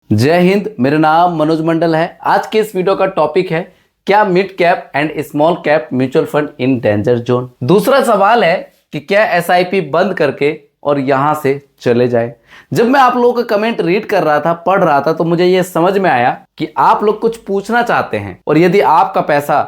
जय हिंद। मेरा नाम मनोज मंडल है। आज के इस वीडियो का टॉपिक है क्या mid cap and small cap mutual fund in danger zone. दूसरा सवाल है कि क्या एसआईपी बंद करके और यहां से चले जाए। जब मैं आप लोगों का कमेंट रीड कर रहा था, पढ़ रहा था, तो मुझे यह समझ में आया कि आप लोग कुछ पूछना चाहते हैं और यदि आपका पैसा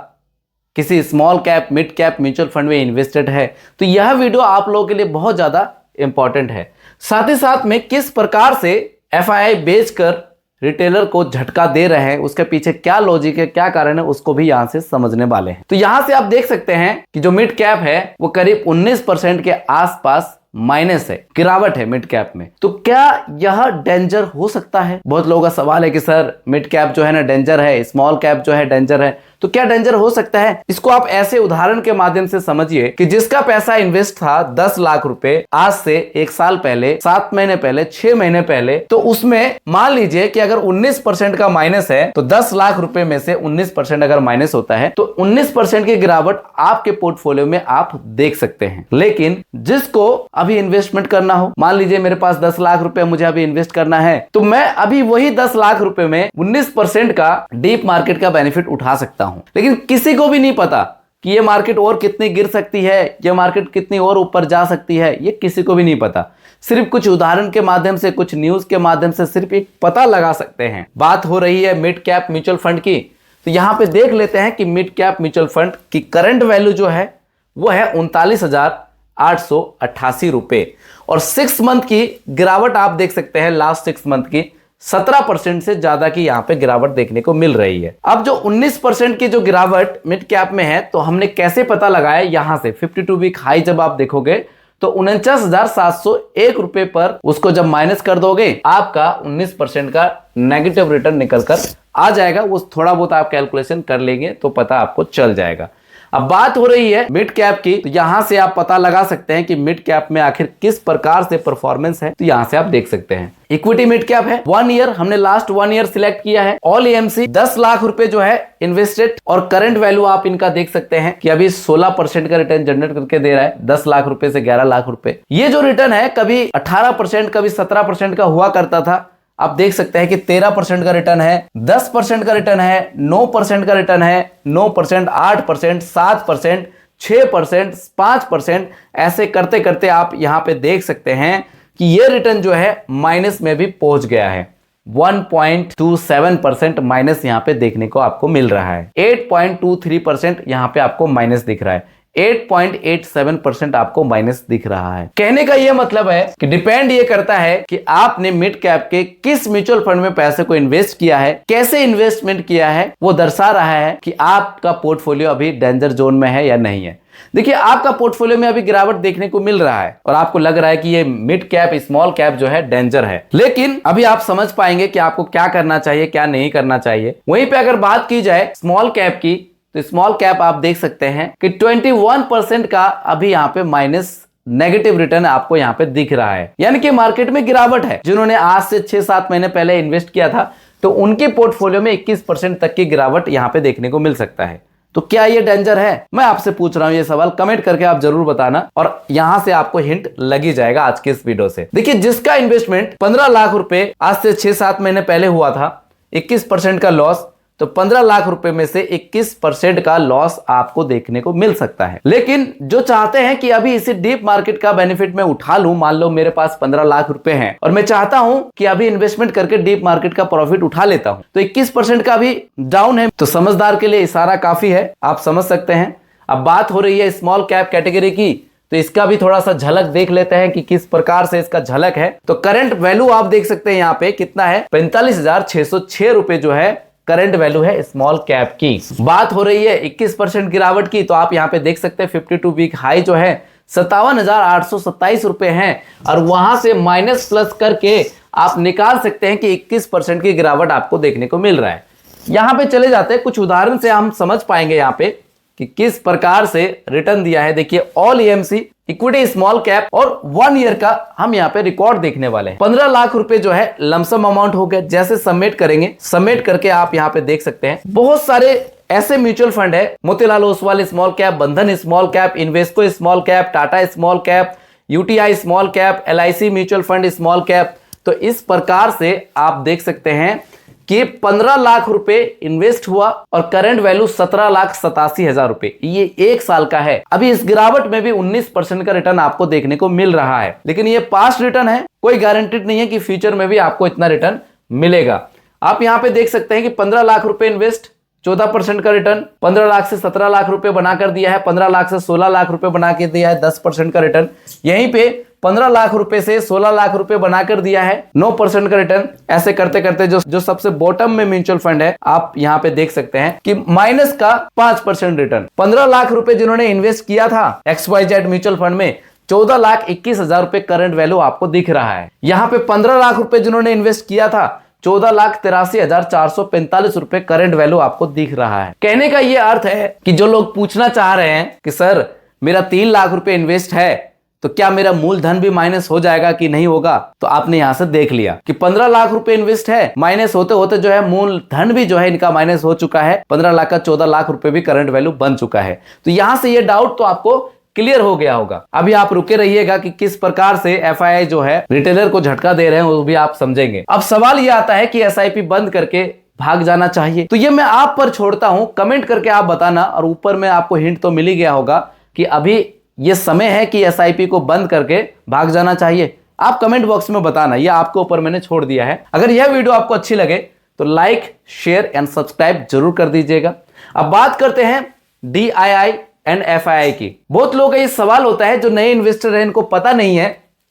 किसी small cap mid cap mutual fund में इन्वेस्टेड है तो यह वीडियो आप लोगों के लिए बहुत ज्यादा इंपॉर्टेंट है। साथ ही साथ में किस प्रकार से एफआईआई बेचकर रिटेलर को झटका दे रहे हैं, उसके पीछे क्या लॉजिक है, क्या कारण है, उसको भी यहां से समझने वाले हैं। तो यहां से आप देख सकते हैं कि जो मिड कैप है वो करीब 19% के आसपास माइनस है, गिरावट है मिड कैप में। तो क्या यह डेंजर हो सकता है? बहुत लोगों का सवाल है कि सर मिड कैप जो है ना डेंजर है, स्मॉल कैप जो है डेंजर है, तो क्या डेंजर हो सकता है? इसको आप ऐसे उदाहरण के माध्यम से समझिए कि जिसका पैसा इन्वेस्ट था 10 लाख रुपए आज से 1 साल पहले, 7 महीने पहले, 6 महीने पहले, तो उसमें मान लीजिए कि अगर 19% का माइनस है तो 10 लाख रुपए में से 19% अगर माइनस होता है तो 19% की गिरावट आपके पोर्टफोलियो में आप देख सकते हैं। लेकिन जिसको अभी इन्वेस्टमेंट करना हो, मान लीजिए मेरे पास 10 लाख रुपए मुझे अभी इन्वेस्ट करना है, तो मैं अभी वही 10 लाख रुपए में 19% का डीप मार्केट का बेनिफिट उठा सकता हूं। लेकिन किसी को भी नहीं पता कि ये मार्केट और कितनी गिर सकती है, ये मार्केट कितनी और ऊपर जा सकती है, ये किसी को भी नहीं पता। सिर्फ कुछ उदाहरण के माध्यम से, कुछ न्यूज के माध्यम से सिर्फ एक पता लगा सकते हैं। बात हो रही है मिड कैप म्यूचुअल फंड की, तो यहां पे देख लेते हैं कि मिड कैप म्यूचुअल फंड की करंट वैल्यू जो है वो है 39,888 रुपए और 6 मंथ की गिरावट आप देख सकते हैं। लास्ट 6 मंथ की 17% से ज्यादा की यहां पे गिरावट देखने को मिल रही है। अब जो 19% की जो गिरावट मिड कैप में है तो हमने कैसे पता लगाया? यहां से 52 वीक हाई जब आप देखोगे तो 49,701 रुपए पर उसको जब माइनस कर दोगे आपका 19% का नेगेटिव रिटर्न निकलकर आ जाएगा। वो थोड़ा बहुत आप कैलकुलेशन कर लेंगे तो पता आपको चल जाएगा। अब बात हो रही है मिड कैप की, तो यहां से आप पता लगा सकते हैं कि मिड कैप में आखिर किस प्रकार से परफॉर्मेंस है। तो यहां से आप देख सकते हैं इक्विटी मिड कैप है 1 ईयर, हमने लास्ट 1 ईयर सिलेक्ट किया है। ऑल एएमसी 10 लाख रुपए जो है इन्वेस्टेड और करंट वैल्यू आप इनका देख सकते हैं कि अभी 16% का रिटर्न जनरेट करके दे रहा है। 10 लाख रुपए से 11 लाख रुपए। ये जो रिटर्न है कभी 18%, कभी 17% का हुआ करता था। आप देख सकते हैं कि 13% का रिटर्न है, 10% का रिटर्न है, 9% का रिटर्न है, 9%, 8%, 7%, 6%, 5%, ऐसे करते करते आप यहां पे देख सकते हैं कि ये रिटर्न जो है माइनस में भी पहुंच गया है। 1.27% माइनस यहां पे देखने को आपको मिल रहा है। 8.23% यहां पे आपको माइनस दिख रहा है। 8.87% आपको माइनस दिख रहा है। कहने का यह मतलब है कि डिपेंड ये करता है कि आपने मिड कैप के किस म्यूचुअल फंड में पैसे को इन्वेस्ट किया है, कैसे इन्वेस्टमेंट किया है, वो दर्शा रहा है कि आपका पोर्टफोलियो अभी डेंजर जोन में है या नहीं है। देखिए आपका पोर्टफोलियो में अभी गिरावट देखने को मिल रहा है और आपको लग रहा है कि ये मिड कैप स्मॉल कैप जो है डेंजर है, लेकिन अभी आप समझ पाएंगे कि आपको क्या करना चाहिए, क्या नहीं करना चाहिए। वहीं पे अगर बात की जाए स्मॉल कैप की, तो स्मॉल कैप आप देख सकते हैं कि 21% का अभी यहां पे माइनस नेगेटिव रिटर्न आपको यहां पे दिख रहा है, यानी कि मार्केट में गिरावट है। जिन्होंने आज से 6-7 महीने पहले इन्वेस्ट किया था तो उनके पोर्टफोलियो में 21% तक की गिरावट यहां पे देखने को मिल सकता है। तो क्या ये डेंजर है? मैं आपसे पूछ रहा हूं ये सवाल, कमेंट करके आप जरूर बताना और यहां से आपको हिंट लगी जाएगा आज के इस वीडियो से। देखिए जिसका इन्वेस्टमेंट 15 लाख रुपए आज से 6-7 महीने पहले हुआ था, 21% का लॉस, तो 15 लाख रुपए में से 21% का लॉस आपको देखने को मिल सकता है। लेकिन जो चाहते हैं कि अभी इसे डीप मार्केट का बेनिफिट मैं उठा लूं, मान लो मेरे पास 15 लाख रुपए हैं और मैं चाहता हूं कि अभी इन्वेस्टमेंट करके डीप मार्केट का प्रॉफिट उठा लेता हूं, तो 21% का भी डाउन है। तो समझदार के लिए इशारा काफी है, आप समझ सकते हैं। अब बात हो रही है स्मॉल कैप कैटेगरी की, तो इसका भी थोड़ा सा झलक देख लेते हैं कि किस प्रकार से इसका झलक है। तो करंट वैल्यू आप देख सकते हैं यहाँ पे कितना है, 45,606 रुपए जो है करंट वैल्यू है स्मॉल कैप की। बात हो रही है 21% गिरावट की, तो आप यहां पे देख सकते हैं 52 वीक हाई जो है 57,827 रुपए हैं और वहां से माइनस प्लस करके आप निकाल सकते हैं कि 21% की गिरावट आपको देखने को मिल रहा है। यहां पे चले जाते हैं, कुछ उदाहरण से हम समझ पाएंगे यहां पे कि किस प्रकार से रिटर्न दिया है। देखिए all AMC, equity small cap और 1 ईयर का हम यहाँ पे रिकॉर्ड देखने वाले हैं। 15 लाख रुपए जो है लमसम अमाउंट हो गया। जैसे सबमिट करेंगे, सबमिट करके आप यहाँ पे देख सकते हैं बहुत सारे ऐसे म्यूचुअल फंड है, मोतीलाल ओसवाल स्मॉल कैप, बंधन small cap, Invesco small cap, Tata small cap, UTI small cap, LIC mutual fund small cap, तो इस प्रकार से आप देख सकते हैं कि 15 लाख रुपए इन्वेस्ट हुआ और करंट वैल्यू 17,87,000 रुपए, ये एक साल का है। अभी इस गिरावट में भी 19% का रिटर्न आपको देखने को मिल रहा है, लेकिन ये पास्ट रिटर्न है, कोई गारंटेड नहीं है कि फ्यूचर में भी आपको इतना रिटर्न मिलेगा। आप यहां पे देख सकते हैं कि 15 लाख रुपए इन्वेस्ट, 14% का रिटर्न, 15 लाख से 17 लाख रुपए बनाकर दिया है, 15 लाख से 16 लाख रुपए बना के दिया है, 10% का रिटर्न। यहीं पे 15 लाख रुपए से 16 लाख रुपए बनाकर दिया है, 9% का रिटर्न। ऐसे करते करते जो सबसे बॉटम में म्यूचुअल फंड है, आप यहां पे देख सकते हैं कि माइनस का 5% रिटर्न। 15 लाख रुपए जिन्होंने इन्वेस्ट किया था XYZ म्यूचुअल फंड में, 14,21,000 रुपए करंट वैल्यू आपको दिख रहा है। यहां पे 15 लाख रुपए जिन्होंने इन्वेस्ट किया था, 14,83,445 रुपए करंट वैल्यू आपको दिख रहा है। कहने का यह अर्थ है कि जो लोग पूछना चाह रहे हैं कि सर मेरा 3 लाख रुपए इन्वेस्ट है, तो क्या मेरा मूलधन भी माइनस हो जाएगा कि नहीं होगा, तो आपने यहां से देख लिया कि 15 लाख रुपए इन्वेस्ट है, माइनस होते होते जो है मूलधन भी जो है इनका माइनस हो चुका है। 15 लाख का 14 लाख रुपए भी करंट वैल्यू बन चुका है। तो यहां से ये डाउट तो आपको क्लियर हो गया होगा। अभी आप रुके रहिएगा कि किस प्रकार से FII जो है रिटेलर को झटका दे रहे हैं, वो भी आप समझेंगे। अब सवाल ये आता है कि SIP बंद करके भाग जाना चाहिए, तो ये मैं आप पर छोड़ता हूं, कमेंट करके आप बताना। और ऊपर में आपको हिंट तो मिल ही गया होगा कि अभी ये समय है कि SIP को बंद करके भाग जाना चाहिए। आप कमेंट बॉक्स में बताना, ये आपके ऊपर मैंने छोड़ दिया है। अगर यह वीडियो आपको अच्छी लगे तो लाइक, शेयर एंड सब्सक्राइब जरूर कर दीजिएगा। अब बात करते हैं DII एंड FII की। बहुत लोगों का ये सवाल होता है, जो नए इन्वेस्टर हैं इनको पता नहीं है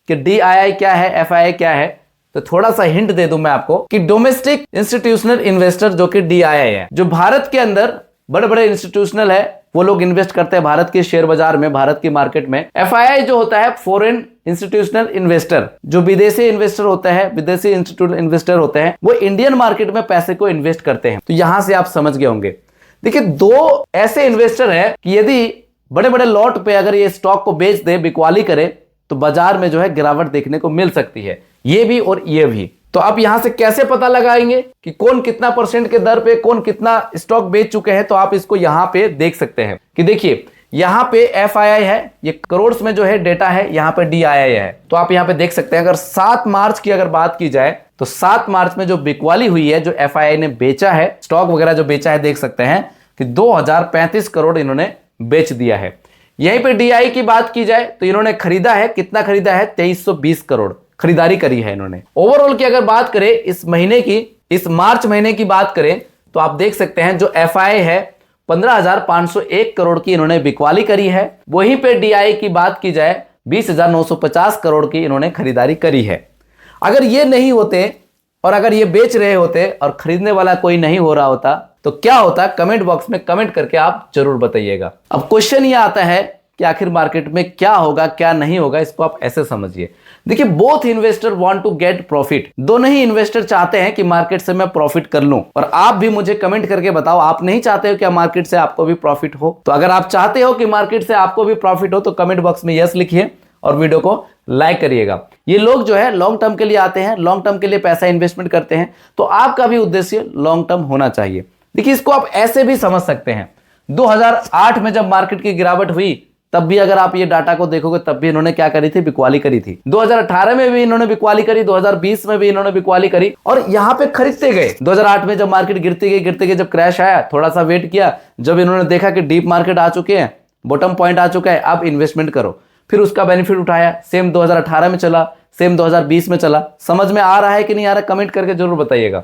कि DII क्या है, FII क्या है। तो थोड़ा सा हिंट दे दूं मैं आपको कि डोमेस्टिक इंस्टीट्यूशनल इन्वेस्टर जो कि DII है, जो भारत के अंदर बड़े बड़े इंस्टीट्यूशनल है, वो लोग इन्वेस्ट करते हैं भारत के शेयर बाजार में, भारत की मार्केट में। FII जो होता है फॉरेन इंस्टीट्यूशनल इन्वेस्टर, जो विदेशी इन्वेस्टर होता है, विदेशी इंस्टीट्यूट इन्वेस्टर होते हैं, वो इंडियन मार्केट में पैसे को इन्वेस्ट करते हैं। तो यहां से आप समझ गए होंगे। देखिए, दो ऐसे इन्वेस्टर हैं कि यदि बड़े बड़े लॉट पे अगर ये स्टॉक को बेच दे, बिकवाली करे, तो बाजार में जो है गिरावट देखने को मिल सकती है, ये भी और ये भी। तो आप यहां से कैसे पता लगाएंगे कि कौन कितना परसेंट के दर पे कौन कितना स्टॉक बेच चुके हैं, तो आप इसको यहां पे देख सकते हैं कि देखिए यहां पे FII है, ये करोड़ में जो है डेटा है, यहां पे DII है। तो आप यहां पे देख सकते हैं, अगर 7 मार्च की अगर बात की जाए तो 7 मार्च में जो बिकवाली हुई है, जो FII ने बेचा है, स्टॉक वगैरह जो बेचा है, देख सकते हैं कि 2035 करोड़ इन्होंने बेच दिया है। यहीं पे DII की बात की जाए तो इन्होंने खरीदा है, कितना खरीदा है, 2320 करोड़ खरीदारी करी है इन्होंने। ओवरऑल की अगर बात करें इस महीने की, इस मार्च महीने की बात करें, तो आप देख सकते हैं जो FII है 15,501 करोड़ की इन्होंने बिकवाली करी है। वहीं पे DII की बात की जाए 20,950 करोड़ की इन्होंने खरीदारी करी है। अगर ये नहीं होते और अगर ये बेच रहे होते और खरीदने वाला कोई नहीं हो रहा होता, तो क्या होता, कमेंट बॉक्स में कमेंट करके आप जरूर बताइएगा। अब क्वेश्चन ये आता है कि आखिर मार्केट में क्या होगा क्या नहीं होगा, इसको आप ऐसे समझिए। देखिए, both investor want to get profit, दोनों ही इन्वेस्टर चाहते हैं कि मार्केट से मैं प्रॉफिट कर लूं। और आप भी मुझे कमेंट करके बताओ, आप नहीं चाहते हो क्या मार्केट से आपको भी प्रॉफिट हो? तो अगर आप चाहते हो कि मार्केट से आपको भी प्रॉफिट हो, तो कमेंट बॉक्स में यस लिखिए और वीडियो को लाइक करिएगा। ये लोग जो है लॉन्ग टर्म के लिए आते हैं, लॉन्ग टर्म के लिए पैसा इन्वेस्टमेंट करते हैं, तो आपका भी उद्देश्य लॉन्ग टर्म होना चाहिए। देखिए, इसको आप ऐसे भी समझ सकते हैं, 2008 में जब मार्केट की गिरावट हुई, तब भी अगर आप ये डाटा को देखोगे, तब भी इन्होंने क्या करी थी, बिकवाली करी थी। 2018 में भी इन्होंने बिकवाली करी, 2020 में भी इन्होंने बिकवाली करी, और यहां पे खरीदते गए। 2008 में जब मार्केट गिरते गए, जब क्रैश आया, थोड़ा सा वेट किया, जब इन्होंने देखा कि डीप मार्केट आ चुके हैं, बॉटम पॉइंट आ चुका है, अब इन्वेस्टमेंट करो, फिर उसका बेनिफिट उठाया। सेम 2018 में चला, सेम 2020 में चला। समझ में आ रहा है कि नहीं आ रहा, कमेंट करके जरूर बताइएगा।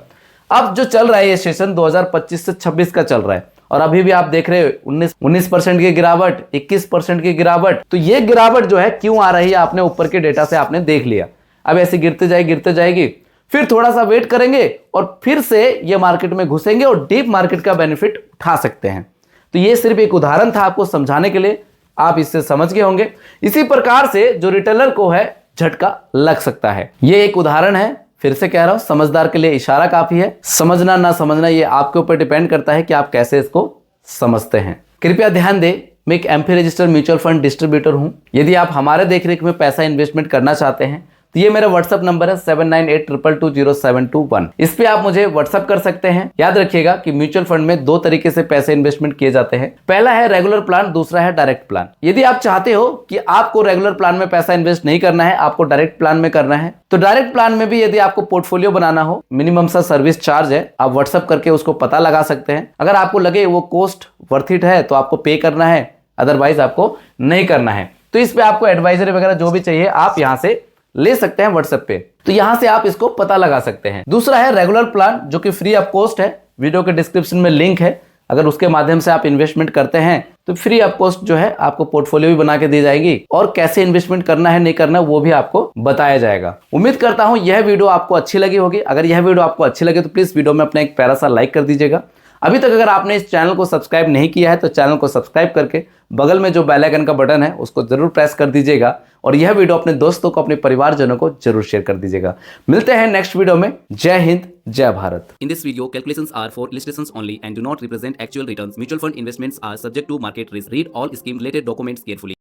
अब जो चल रहा है ये सेशन 2025 से 26 का चल रहा है, और अभी भी आप देख रहे हो 19% की गिरावट, 21% की गिरावट। तो ये गिरावट जो है क्यों आ रही है, आपने ऊपर के डेटा से आपने देख लिया। अब ऐसे गिरते जाएगी, फिर थोड़ा सा वेट करेंगे और फिर से ये मार्केट में घुसेंगे और डीप मार्केट का बेनिफिट उठा सकते हैं। तो ये सिर्फ एक उदाहरण था आपको समझाने के लिए, आप इससे समझ गए होंगे। इसी प्रकार से जो रिटेलर को है झटका लग सकता है, ये एक उदाहरण है। फिर से कह रहा हूं, समझदार के लिए इशारा काफी है, समझना ना समझना ये आपके ऊपर डिपेंड करता है कि आप कैसे इसको समझते हैं। कृपया ध्यान दें, मैं एक AMFI registered mutual fund distributor हूं। यदि आप हमारे देखरेख में पैसा इन्वेस्टमेंट करना चाहते हैं तो ये मेरा व्हाट्सअप नंबर है 7982220721। इस पे आप मुझे व्हाट्सअप कर सकते हैं। याद रखिएगा कि म्यूचुअल फंड में दो तरीके से पैसे इन्वेस्टमेंट किए जाते हैं, पहला है रेगुलर प्लान, दूसरा है डायरेक्ट प्लान। यदि आप चाहते हो कि आपको रेगुलर प्लान में पैसा इन्वेस्ट नहीं करना है, आपको डायरेक्ट प्लान में करना है, तो डायरेक्ट प्लान में भी यदि आपको पोर्टफोलियो बनाना हो, मिनिमम सा सर्विस चार्ज है, आप व्हाट्सअप करके उसको पता लगा सकते हैं। अगर आपको लगे वो कॉस्ट वर्थ इट है तो आपको पे करना है, अदरवाइज आपको नहीं करना है। तो इस पे आपको एडवाइजरी वगैरह जो भी चाहिए आप यहां से ले सकते हैं व्हाट्सएप पे, तो यहां से आप इसको पता लगा सकते हैं। दूसरा है रेगुलर प्लान, जो कि फ्री ऑफ कॉस्ट है। वीडियो के डिस्क्रिप्शन में लिंक है, अगर उसके माध्यम से आप इन्वेस्टमेंट करते हैं तो फ्री ऑफ कॉस्ट जो है आपको पोर्टफोलियो भी बना के दी जाएगी, और कैसे इन्वेस्टमेंट करना है नहीं करना वो भी आपको बताया जाएगा। उम्मीद करता हूं यह वीडियो आपको अच्छी लगी होगी। अगर यह वीडियो आपको अच्छी लगे तो प्लीज वीडियो में अपना एक प्यारा सा लाइक कर दीजिएगा। अभी तक अगर आपने इस चैनल को सब्सक्राइब नहीं किया है तो चैनल को सब्सक्राइब करके बगल में जो बेल आइकन का बटन है उसको जरूर प्रेस कर दीजिएगा, और यह वीडियो अपने दोस्तों को, अपने परिवारजनों को जरूर शेयर कर दीजिएगा। मिलते हैं नेक्स्ट वीडियो में। जय हिंद, जय Bharat. In this video, calculations are for illustrations only and do not represent actual returns. Mutual fund investments are subject to market risk. Read all scheme related documents carefully.